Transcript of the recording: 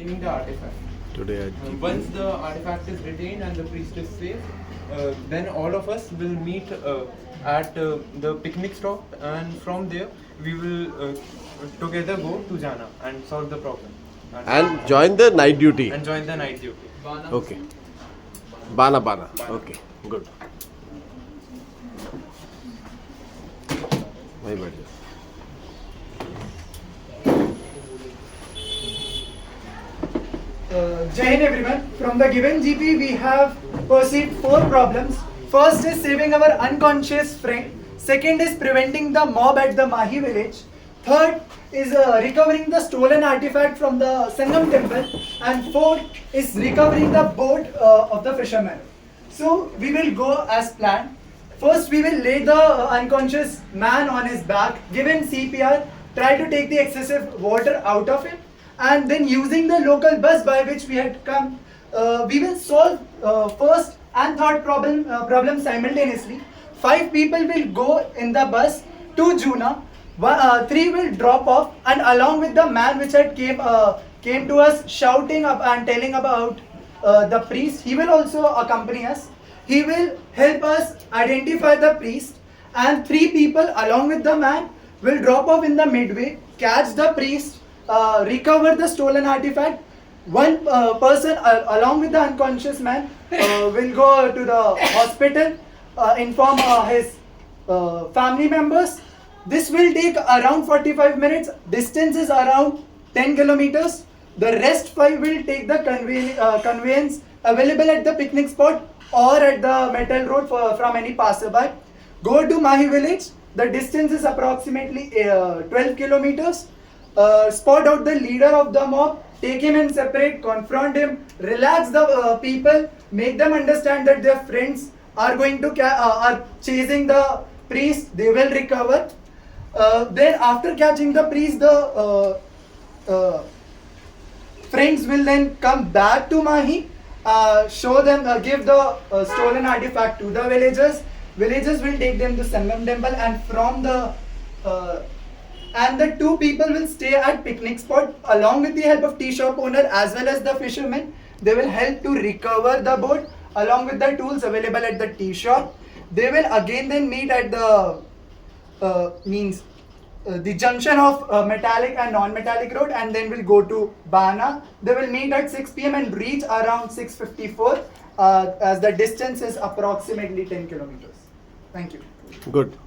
retaining the artifact. Today at GP. Once the artifact is retained and the priest is safe, then all of us will meet at the picnic stop, and from there we will together go to Jana and solve the problem. And join the night duty. And join the night duty. Okay. Bana. Okay. Good. My bad. Jai Hind everyone. From the given GP, we have perceived 4 problems. First is saving our unconscious friend. Second is preventing the mob at the Mahi village. Third is recovering the stolen artifact from the Sangam temple. And fourth is recovering the boat of the fisherman. So we will go as planned. First, we will lay the unconscious man on his back, give him CPR, try to take the excessive water out of him, and then using the local bus by which we had come, we will solve first and third problem simultaneously. 5 people will go in the bus to Juna, 3 will drop off, and along with the man which had came to us shouting up and telling about the priest, he will also accompany us. He will help us identify the priest, and 3 people along with the man will drop off in the midway, catch the priest, recover the stolen artifact. One person along with the unconscious man will go to the hospital, inform his family members. This will take around 45 minutes. Distance is around 10 kilometers. The rest 5 will take the conveyance available at the picnic spot or at the metal road from any passerby. Go to Mahi village. The distance is approximately 12 kilometers. Spot out the leader of the mob, take him in separate, confront him, relax the people, make them understand that their friends are going to are chasing the priest. They will recover. Then after catching the priest, the friends will then come back to Mahi, show them, give the stolen artifact to the villagers. Villagers will take them to Sangam temple, and from the and the 2 people will stay at picnic spot along with the help of tea shop owner as well as the fishermen. They will help to recover the boat along with the tools available at the tea shop. They will again then meet at the the junction of metallic and non-metallic road, and then will go to Bana. They will meet at 6 p.m. and reach around 6:54 as the distance is approximately 10 kilometers. Thank you. Good.